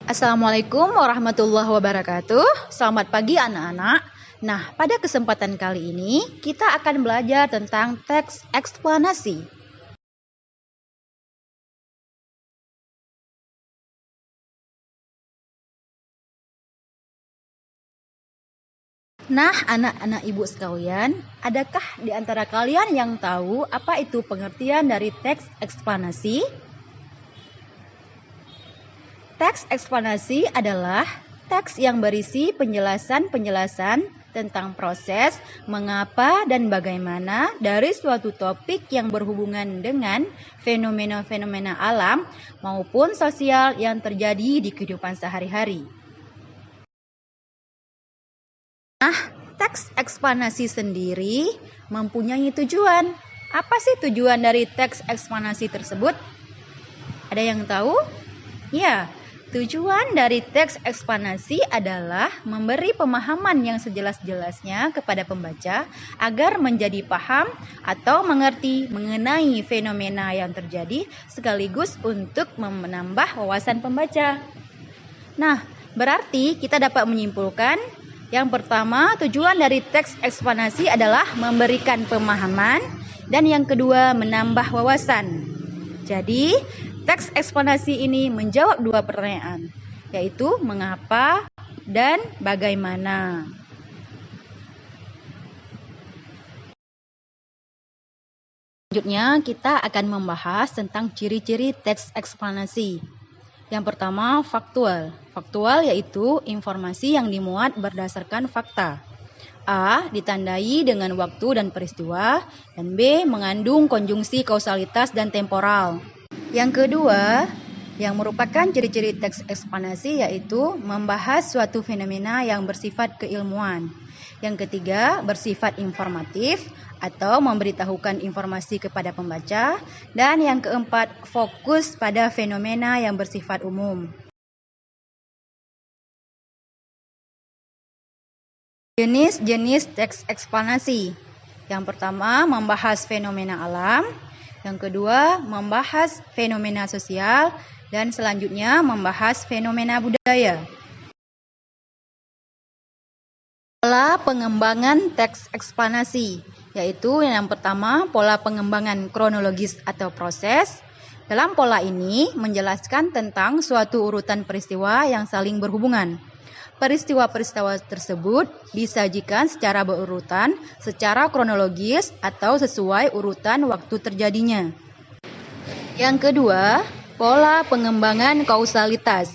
Assalamualaikum warahmatullahi wabarakatuh. Selamat pagi anak-anak. Nah, pada kesempatan kali ini kita akan belajar tentang teks eksplanasi. Nah, anak-anak ibu sekalian, adakah di antara kalian yang tahu apa itu pengertian dari teks eksplanasi? Teks eksplanasi adalah teks yang berisi penjelasan-penjelasan tentang proses, mengapa dan bagaimana dari suatu topik yang berhubungan dengan fenomena-fenomena alam maupun sosial yang terjadi di kehidupan sehari-hari. Nah, teks eksplanasi sendiri mempunyai tujuan. Apa sih tujuan dari teks eksplanasi tersebut? Ada yang tahu? Ya, tujuan dari teks eksplanasi adalah memberi pemahaman yang sejelas-jelasnya kepada pembaca agar menjadi paham atau mengerti mengenai fenomena yang terjadi sekaligus untuk menambah wawasan pembaca. Nah, berarti kita dapat menyimpulkan yang pertama, tujuan dari teks eksplanasi adalah memberikan pemahaman dan yang kedua menambah wawasan. Jadi, teks eksplanasi ini menjawab dua pertanyaan, yaitu mengapa dan bagaimana. Selanjutnya, kita akan membahas tentang ciri-ciri teks eksplanasi. Yang pertama, faktual. Faktual yaitu informasi yang dimuat berdasarkan fakta. A. Ditandai dengan waktu dan peristiwa, dan B. Mengandung konjungsi kausalitas dan temporal. Yang kedua, yang merupakan ciri-ciri teks eksplanasi yaitu membahas suatu fenomena yang bersifat keilmuan. Yang ketiga, bersifat informatif atau memberitahukan informasi kepada pembaca. Dan yang keempat, fokus pada fenomena yang bersifat umum. Jenis-jenis teks eksplanasi. Yang pertama, membahas fenomena alam. Yang kedua, membahas fenomena sosial. Dan selanjutnya, membahas fenomena budaya. Pola pengembangan teks eksplanasi, yaitu yang pertama, pola pengembangan kronologis atau proses. Dalam pola ini menjelaskan tentang suatu urutan peristiwa yang saling berhubungan. Peristiwa-peristiwa tersebut disajikan secara berurutan, secara kronologis atau sesuai urutan waktu terjadinya. Yang kedua, pola pengembangan kausalitas.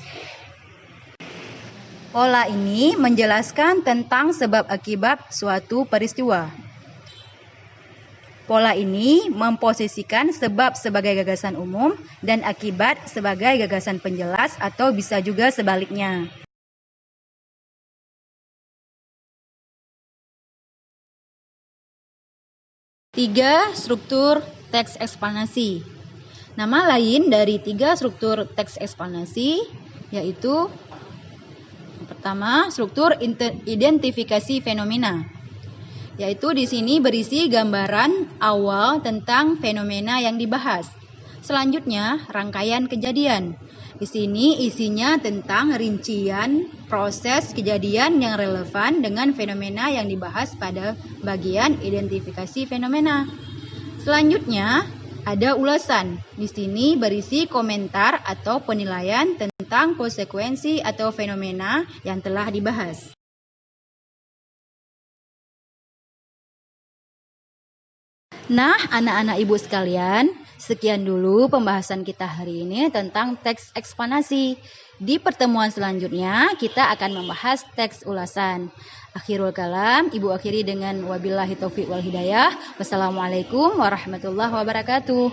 Pola ini menjelaskan tentang sebab akibat suatu peristiwa. Pola ini memposisikan sebab sebagai gagasan umum dan akibat sebagai gagasan penjelas atau bisa juga sebaliknya. Tiga struktur teks eksplanasi. Nama lain dari tiga struktur teks eksplanasi yaitu pertama, struktur identifikasi fenomena, yaitu di sini berisi gambaran awal tentang fenomena yang dibahas. Selanjutnya, rangkaian kejadian. Di sini isinya tentang rincian proses kejadian yang relevan dengan fenomena yang dibahas pada bagian identifikasi fenomena. Selanjutnya, ada ulasan. Di sini berisi komentar atau penilaian tentang konsekuensi atau fenomena yang telah dibahas. Nah, anak-anak ibu sekalian, sekian dulu pembahasan kita hari ini tentang teks eksplanasi. Di pertemuan selanjutnya, kita akan membahas teks ulasan. Akhirul kalam, ibu akhiri dengan wabillahi taufiq wal hidayah. Wassalamualaikum warahmatullahi wabarakatuh.